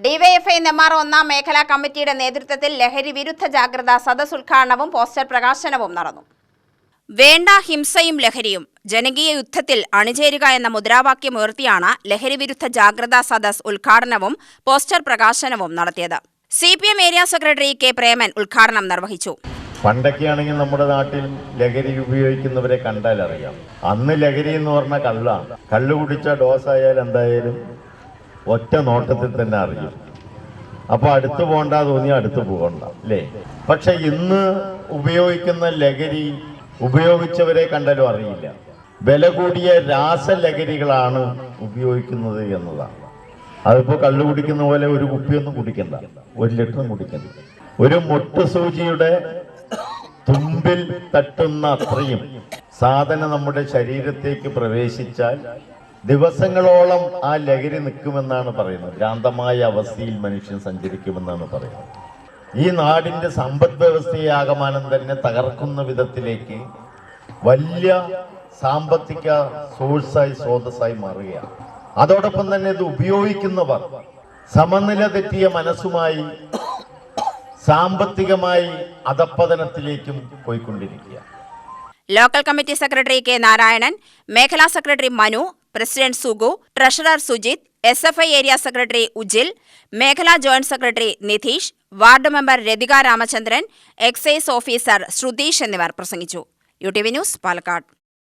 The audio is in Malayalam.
ഡിവൈഎഫ്ഐ നെന്മാറ 1-ാം മേഖലാ കമ്മിറ്റിയുടെ നേതൃത്വത്തിൽ ലഹരി വിരുദ്ധ ജാഗ്രതാ സദസ് ഉദ്ഘാടനവും പോസ്റ്റർ പ്രകാശനവും നടന്നു. വേണ്ട ഹിംസയും ലഹരിയും, ജനകീയ യുദ്ധത്തിൽ അണിചേരുക എന്ന മുദ്രാവാക്യമുയർത്തിയാണ് ലഹരി വിരുദ്ധ ജാഗ്രതാ സദസ് ഉദ്ഘാടനവും പോസ്റ്റർ പ്രകാശനവും നടത്തിയത്. CPM area secretary K Preman ഉദ്ഘാടനം നിർവഹിച്ചു. പണ്ടൊക്കെയാണെങ്കിൽ നമ്മുടെ നാട്ടിൽ ലഹരി ഉപയോഗിക്കുന്നവരെ കണ്ടാൽ അറിയാം. അന്ന് ലഹരി എന്ന് പറഞ്ഞാൽ കള്ളാണ്. കള്ളു കുടിച്ച ഡോസ് ആയാൽ എന്തായാലും ഒറ്റ നോട്ടത്തിൽ തന്നെ അറിയും. അപ്പൊ അടുത്ത് പോകണ്ട തോന്നി അടുത്ത് പോകണ്ട അല്ലേ? പക്ഷെ ഇന്ന് ഉപയോഗിക്കുന്ന ലഹരി ഉപയോഗിച്ചവരെ കണ്ടാലും അറിയില്ല. വില കൂടിയ രാസലഹരികളാണ് ഉപയോഗിക്കുന്നത് എന്നതാണ്. അതിപ്പോ കള്ളു കുടിക്കുന്ന പോലെ ഒരു കുപ്പിയൊന്നും കുടിക്കണ്ട, 1 ലിറ്ററും കുടിക്കണ്ട. ഒരു മുട്ടുസൂചിയുടെ തുമ്പിൽ തട്ടുന്ന അത്രയും സാധനം നമ്മുടെ ശരീരത്തേക്ക് പ്രവേശിച്ചാൽ ദിവസങ്ങളോളം ആ ലഹരി നിൽക്കുമെന്നാണ് പറയുന്നത്. ഭ്രാന്തമായ അവസ്ഥയിൽ മനുഷ്യൻ സഞ്ചരിക്കുമെന്നാണ് പറയുന്നത്. ഈ നാടിന്റെ സമ്പദ് വ്യവസ്ഥയെ ആകമാനം തന്നെ തകർക്കുന്ന വിധത്തിലേക്ക് വലിയ സാമ്പത്തിക സ്രോതസ്സായി മാറുകയാണ്. അതോടൊപ്പം തന്നെ ഇത് ഉപയോഗിക്കുന്നവർ സമനില തെറ്റിയ മനസ്സുമായി സാമ്പത്തികമായി അധപ്പതനത്തിലേക്കും പോയിക്കൊണ്ടിരിക്കുക. Local committee secretary K Narayanan, മേഖലാ secretary Manu, president Sugu, treasurer Sujith, SFI area secretary Ujil, മേഖലാ joint secretary Nitheesh, ward member Rathika Ramachandran, excise officer Sruthish എന്നിവർ പ്രസംഗിച്ചു. UTV news, Palakkad.